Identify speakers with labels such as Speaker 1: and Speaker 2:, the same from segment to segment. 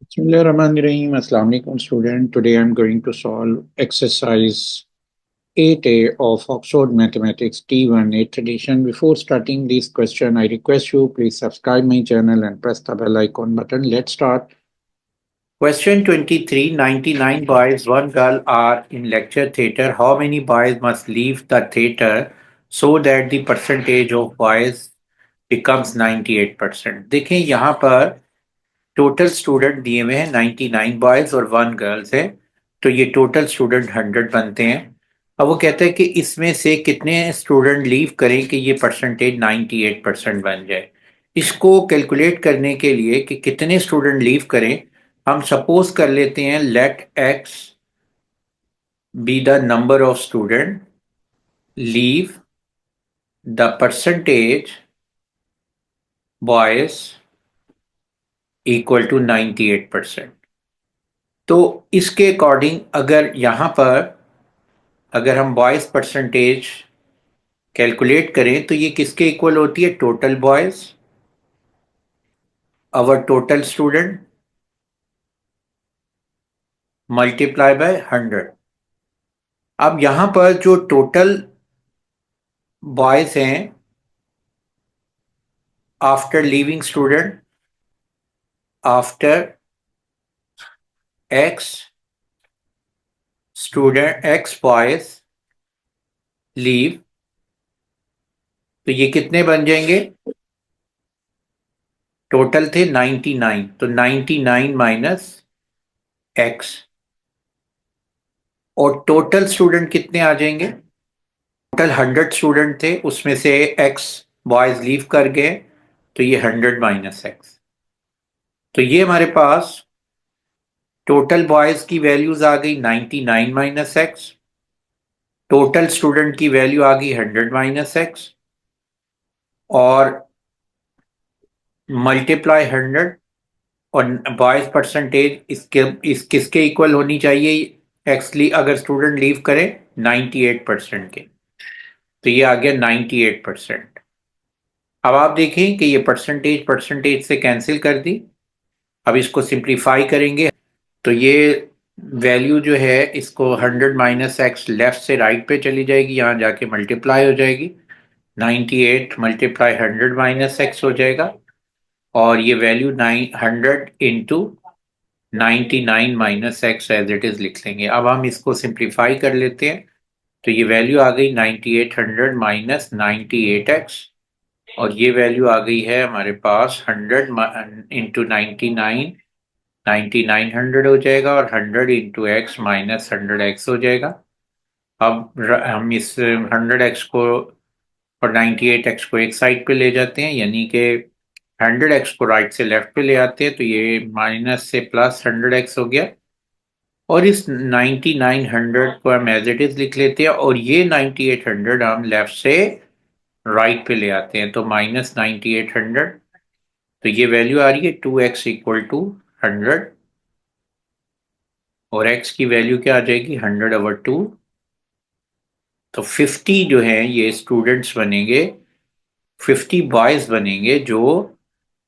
Speaker 1: Bismillahirrahmanirrahim. Assalamu alaikum student. Today I'm going to solve exercise 8A of Oxford Mathematics T1 8th edition. Before starting this question, I request you please subscribe my channel and press the bell icon button. Let's start. Question 23. 99 boys, 1 girl are in lecture theatre. How many boys must leave the theatre so that the percentage of boys becomes 98%? देखें यहाँ पर total student दिए हुए हैं 99 boys और 1 girls है, तो ये टोटल स्टूडेंट 100 बनते हैं। अब वो कहता है कि इसमें से कितने स्टूडेंट लीव करें कि ये परसेंटेज 98% बन जाए। इसको कैलकुलेट करने के लिए कि कितने स्टूडेंट लीव करें, हम सपोज कर लेते हैं let x be the number of student, leave the percentage boys equal to 98%। तो इसके अकॉर्डिंग अगर यहाँ पर अगर हम बॉयज परसेंटेज कैलकुलेट करें तो ये किसके इक्वल होती है? Total boys, over total student multiply by 100। अब यहां पर जो टोटल बॉयज हैं after leaving student, after x student x boys leave, तो ये कितने बन जाएंगे? टोटल थे 99, तो 99 माइनस एक्स, और टोटल स्टूडेंट कितने आ जाएंगे? टोटल 100 स्टूडेंट थे, उसमें से एक्स बॉयज लीव कर गए, तो ये 100 माइनस एक्स। तो ये हमारे पास टोटल बॉयज की वैल्यूज आ गई 99 माइनस एक्स, टोटल स्टूडेंट की वैल्यू आ गई 100 माइनस एक्स, और मल्टीप्लाई 100, और बॉयज परसेंटेज इस किसके इक्वल होनी चाहिए? एक्स अगर स्टूडेंट लीव करे 98% के, तो ये आ गया 98%। अब आप देखें कि ये परसेंटेज परसेंटेज से कैंसिल कर दी। अब इसको सिंप्लीफाई करेंगे तो ये वैल्यू जो है इसको 100 माइनस एक्स लेफ्ट से राइट पे चली जाएगी, यहाँ जाके मल्टीप्लाई हो जाएगी, 98 मल्टीप्लाई 100 माइनस एक्स हो जाएगा, और ये value 900 into 99 minus x as it is लिख लेंगे। अब हम इसको सिंप्लीफाई कर लेते हैं, तो ये वैल्यू आ गई 9800 माइनस 98x, और ये वैल्यू आ गई है हमारे पास 100 इंटू 99, 9900 हो जाएगा, और 100 इंटू एक्स माइनस 100x हो जाएगा। अब हम इस 100x को और 98x को एक साइड पे ले जाते हैं, यानी कि 100x को राइट से लेफ्ट पे ले आते हैं, तो ये माइनस से प्लस 100x हो गया, और इस 9900 को हम एज इट इज लिख लेते हैं, और ये 9800 हम लेफ्ट से राइट पे ले आते हैं, तो माइनस 9800, तो ये वैल्यू आ रही है 2x इक्वल टू 100, और x की वैल्यू क्या आ जाएगी? 100/2। तो 50 जो है ये स्टूडेंट्स बनेंगे, 50 बॉयज बनेंगे जो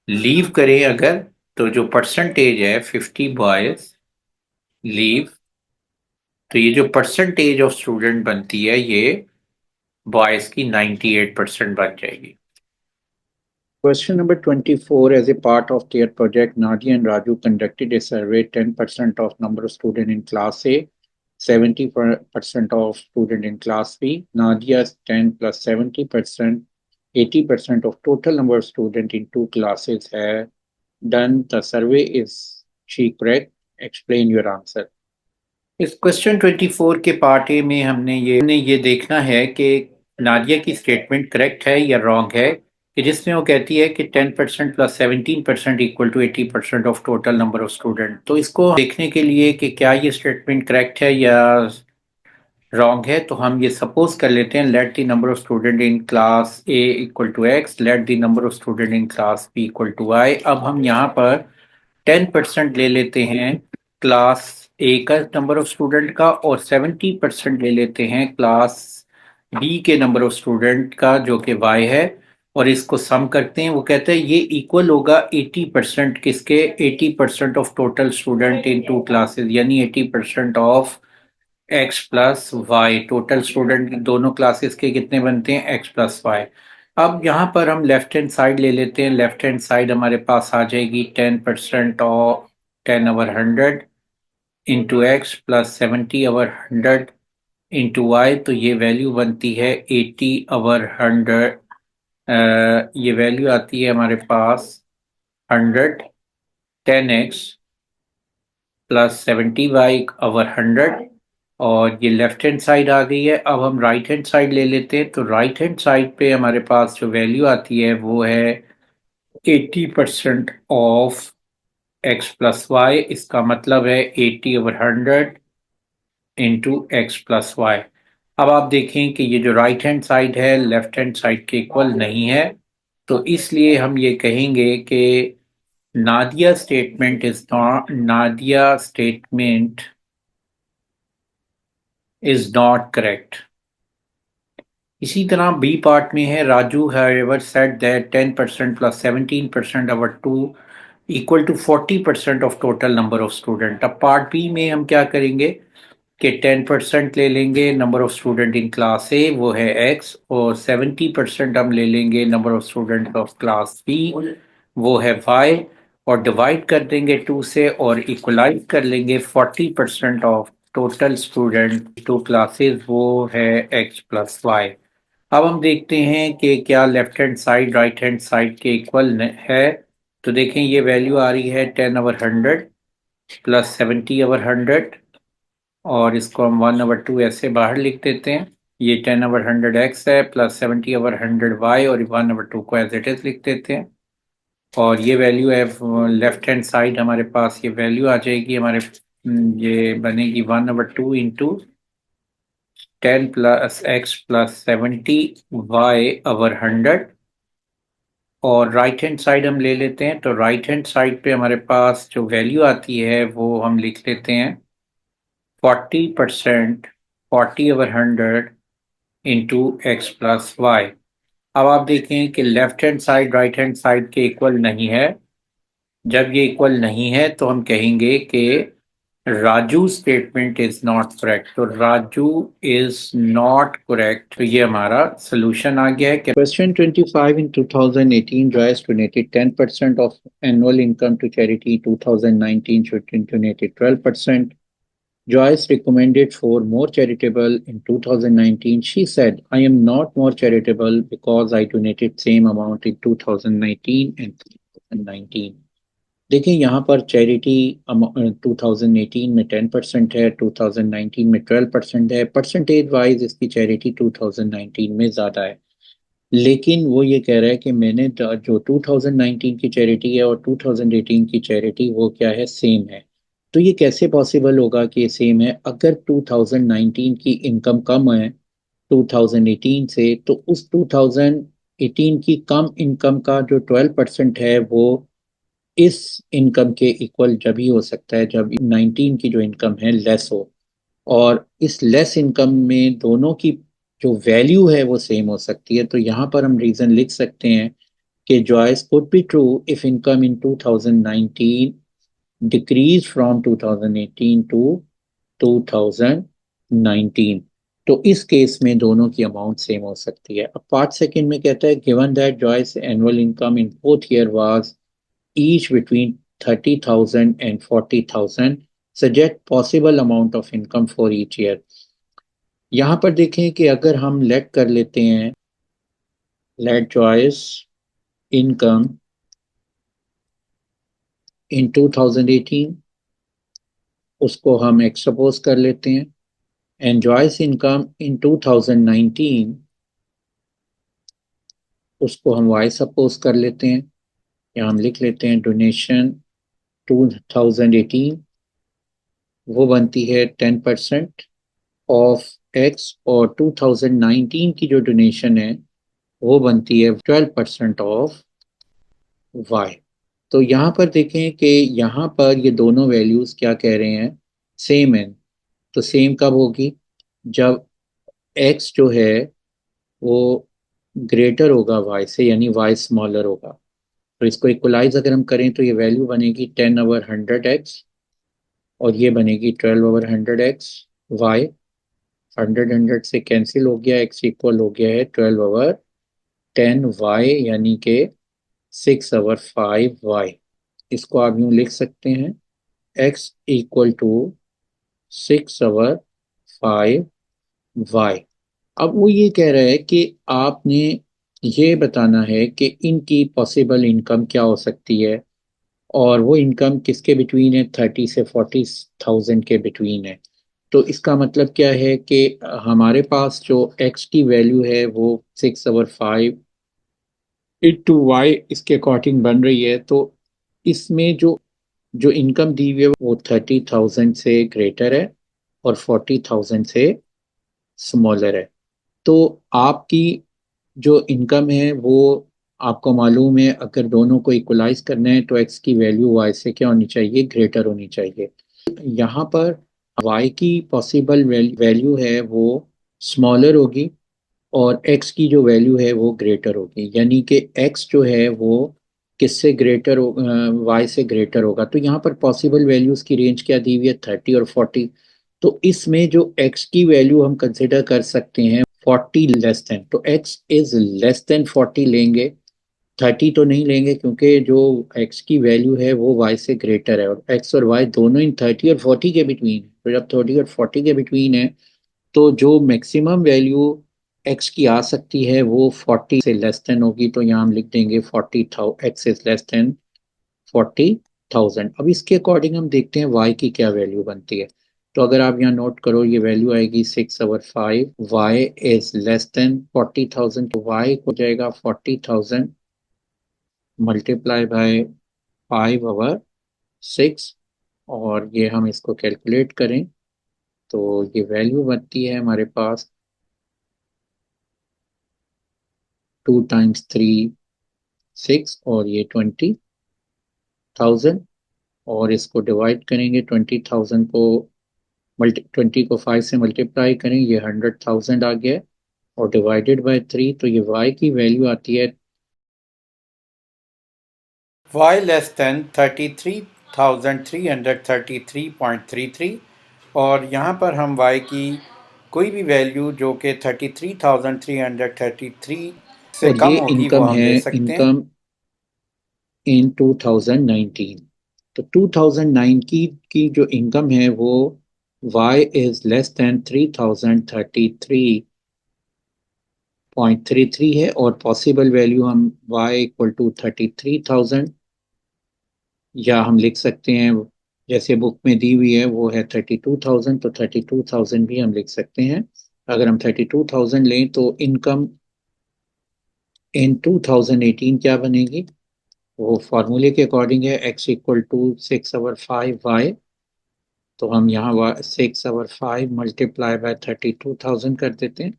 Speaker 1: लीव करें अगर, तो जो परसेंटेज है 50 बॉयज लीव, तो ये जो परसेंटेज ऑफ स्टूडेंट बनती है ये बॉयज की 98% बन जाएगी। Question number 24. As a part of their project, Nadia and Raju conducted a survey. 10% of number of students in class A, 70% of students in class B. Nadia's 10 plus 70%, 80% of total number of students in two classes have done the survey. Is she correct? Explain your answer. इस question 24 के part A में हमने ये देखना है कि नादिया की statement correct है या रॉन्ग है, कि जिसमें वो कहती है कि 10% plus 17% equal to 80% of total number of student. तो इसको देखने के लिए कि क्या ये स्टेटमेंट करेक्ट है या रॉन्ग है, तो हम ये सपोज कर लेते हैं let the number of student in class A equal to x, let the number of student in class B equal to y. अब हम यहाँ पर 10% ले लेते हैं क्लास ए का नंबर ऑफ स्टूडेंट का, और 70% ले लेते हैं क्लास बी के नंबर ऑफ स्टूडेंट का जो कि वाई है। और इसको सम करते हैं, वो कहते हैं ये इक्वल होगा 80% किसके, 80% of total student in two classes, यानी 80% of x plus y. Total student दोनों क्लासेस के कितने बनते हैं, एक्स प्लस वाई। अब यहाँ पर हम लेफ्ट हैंड साइड ले लेते हैं। लेफ्ट हैंड साइड हमारे पास आ जाएगी 10% of 10/100 into x plus 70/100 into y. तो ये वैल्यू बनती है 80/100। ये वैल्यू आती है हमारे पास 100, 10x प्लस 70/100। और ये लेफ्ट हैंड साइड आ गई है। अब हम राइट हैंड साइड ले लेते हैं। तो राइट हैंड साइड पे हमारे पास जो वैल्यू आती है वो है 80% ऑफ एक्स प्लस वाई। इसका मतलब है 80/100 इंटू एक्स प्लस वाई। अब आप देखें कि ये जो राइट हैंड साइड है लेफ्ट हैंड साइड के इक्वल नहीं है, तो इसलिए हम ये कहेंगे कि Nadia statement is not correct. इसी तरह बी पार्ट में है, Raju have said that 10% plus 17% our to equal to 40% of total number of student. अब पार्ट बी में हम क्या करेंगे कि 10% ले लेंगे number of student in class A, वो है एक्स, और 70% हम ले लेंगे number of student of class B, वो है वाई, और डिवाइड कर देंगे 2 से और इक्वलाइज कर लेंगे 40% of total student two classes, वो है एक्स प्लस वाई। अब हम देखते हैं कि क्या left hand side right hand side के इक्वल है। तो देखें ये वैल्यू आ रही है 10/100 प्लस 70/100, और इसको हम 1/2 ऐसे बाहर लिख देते हैं। ये 10/100 एक्स है प्लस 70/100 वाई, और 1/2 को एज इट इज लिख देते हैं। और ये वैल्यू है लेफ्ट हैंड साइड हमारे पास, ये वैल्यू आ जाएगी हमारे, ये बनेगी 1/2 इंटू 10 प्लस एक्स प्लस 70 वाई/100। और राइट हैंड साइड हम ले लेते हैं। तो राइट हैंड साइड पे हमारे पास जो वैल्यू आती है वो हम लिख लेते हैं 40%, 40/100 इंटू एक्स प्लस वाई। अब आप देखें कि left hand side right hand side के इक्वल नहीं है। जब ये इक्वल नहीं है तो हम कहेंगे कि Raju statement is not correct. तो राजू इज नॉट करेक्ट। तो ये हमारा सोल्यूशन आ गया है कि question 25 in 2018 Joyce donated 10% of annual income to charity. 2019 should donate 12%. Joyce recommended for more charitable in 2019. She said, I am not more charitable because I donated same amount in 2019 and 2019. देखिए यहाँ पर charity 2018 में 10% है, 2019 में 12% है। Percentage wise इसकी charity 2019 में ज़्यादा है, लेकिन वो ये कह रहा है कि मैंने जो 2019 की चैरिटी है और 2018 की चैरिटी वो क्या है, सेम है। तो ये कैसे पॉसिबल होगा कि ये सेम है? अगर 2019 की इनकम कम है 2018 से, तो उस 2018 की कम इनकम का जो 12% है वो इस इनकम के इक्वल जब ही हो सकता है जब 19 की जो इनकम है लेस हो। और इस लेस इनकम में दोनों की जो वैल्यू है वो सेम हो सकती है। तो यहाँ पर हम रीजन लिख सकते हैं कि Joyce could be true if income in 2019 decreases from 2018 to 2019। तो इस केस में दोनों की अमाउंट सेम हो सकती है। अब पार्ट सेकंड में कहता है given that Joyce annual income in both year was each between 30,000 and 40,000, suggest possible amount of income for each year। यहाँ पर देखें कि अगर हम लेट कर लेते हैं, लेट चॉइस इनकम इन 2018, उसको हम एक्स सपोज कर लेते हैं, एंड चॉइस इनकम इन 2019 उसको हम वाई सपोज कर लेते हैं। यहाँ हम लिख लेते हैं डोनेशन 2018 वो बनती है 10% ऑफ एक्स, और 2019 की जो डोनेशन है वो बनती है 12% ऑफ वाई। तो यहाँ पर देखें कि यहाँ पर ये दोनों वैल्यूज क्या कह रहे हैं, सेम है। तो सेम कब होगी? जब एक्स जो है वो ग्रेटर होगा वाई से, यानी वाई स्मॉलर होगा। तो इसको इक्वलाइज अगर हम करें तो ये वैल्यू बनेगी 10/100x, और ये बनेगी 12/100x वाई। 100 से कैंसिल हो गया, x इक्वल हो गया है 12/10y, यानी कि 6/5y। इसको आप यूं लिख सकते हैं, x इक्वल टू 6/5y। अब वो ये कह रहा है कि आपने ये बताना है कि इनकी पॉसिबल इनकम क्या हो सकती है, और वो इनकम किसके बिटवीन है, 30 से 40,000 के बिटवीन है। तो इसका मतलब क्या है कि हमारे पास जो एक्स की वैल्यू है वो 6/5 × y इसके अकॉर्डिंग बन रही है। तो इसमें जो जो इनकम दी हुई है वो 30,000 से ग्रेटर है और 40,000 से स्मॉलर है। तो आपकी जो इनकम है वो, आपको मालूम है अगर दोनों को इक्वलाइज करना है तो एक्स की वैल्यू वाई से क्या होनी चाहिए, ग्रेटर होनी चाहिए। यहाँ पर वाई की पॉसिबल वैल्यू है वो स्मॉलर होगी, और एक्स की जो वैल्यू है वो ग्रेटर होगी, यानी कि एक्स जो है वो किससे ग्रेटर हो, वाई से ग्रेटर होगा। तो यहाँ पर पॉसिबल वैल्यूज की रेंज क्या दी हुई है, 30 और 40। तो इसमें जो एक्स की वैल्यू हम कंसिडर कर सकते हैं 40 < तो एक्स इज < 40 लेंगे, 30 तो नहीं लेंगे, क्योंकि जो एक्स की वैल्यू है वो वाई से ग्रेटर है, और एक्स और वाई दोनों इन 30 और 40 के बिटवीन है। तो जब 30 और 40 के बिटवीन है तो जो मैक्सिमम वैल्यू एक्स की आ सकती है वो 40 से < होगी। तो यहाँ हम लिख देंगे 40,000, एक्स इज < 40,000। अब इसके अकॉर्डिंग हम देखते हैं वाई की क्या वैल्यू बनती है। तो अगर आप यहाँ नोट करो, ये वैल्यू आएगी 6/5, वाई इज < 40,000। तो वाई हो जाएगा 40,000 मल्टीप्लाई बाय 5/6, और ये हम इसको कैलकुलेट करें तो ये वैल्यू बनती है हमारे पास 2 × 3 6, और ये 20,000। और इसको डिवाइड करेंगे, 20,000 को 5 से मल्टीप्लाई करें, ये 100,000 आ गया, और डिवाइडेड बाय 3, तो ये y की वैल्यू आती है y < 33,333.33। और यहाँ पर हम y की कोई भी वैल्यू जो कि 33,333 से
Speaker 2: और
Speaker 1: कम
Speaker 2: ये
Speaker 1: होगी वो
Speaker 2: इनकम
Speaker 1: हम
Speaker 2: है,
Speaker 1: ले सकते हैं।
Speaker 2: Income in 2019। तो 2009 की जो इनकम है वो y इज <333.33 है, और पॉसिबल वैल्यू हम y इक्वल टू 33,000, या हम लिख सकते हैं जैसे बुक में दी हुई है वो है 32,000, तो 32,000 भी हम लिख सकते हैं। अगर हम 32,000 लें तो इनकम इन 2018 क्या बनेगी, वो फार्मूले के अकॉर्डिंग है, x इक्वल टू 6/5y। तो हम यहाँ 6/5 मल्टीप्लाई बाय 32,000 कर देते हैं।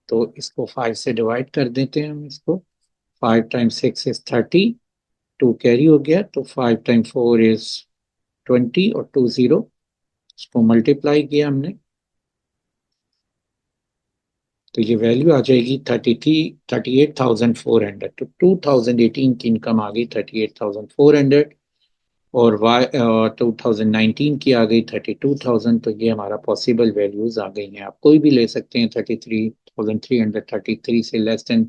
Speaker 2: तो इसको 5 से डिवाइड कर देते हैं हम इसको, 5 × 6 इज 30, 2 कैरी हो गया, तो 5 × 4 इज 20, और 2 0, इसको मल्टीप्लाई किया हमने, तो ये वैल्यू आ जाएगी 38,400। तो 2018 की इनकम आ गई 38,400, और वाई 2019 की आ गई 32,000। तो ये हमारा पॉसिबल वैल्यूज आ गई हैं। आप कोई भी ले सकते हैं, 33,333 से <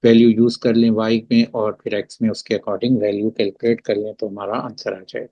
Speaker 2: वैल्यू यूज कर लें वाई में, और फिर एक्स में उसके अकॉर्डिंग वैल्यू कैलकुलेट कर लें तो हमारा आंसर आ जाए।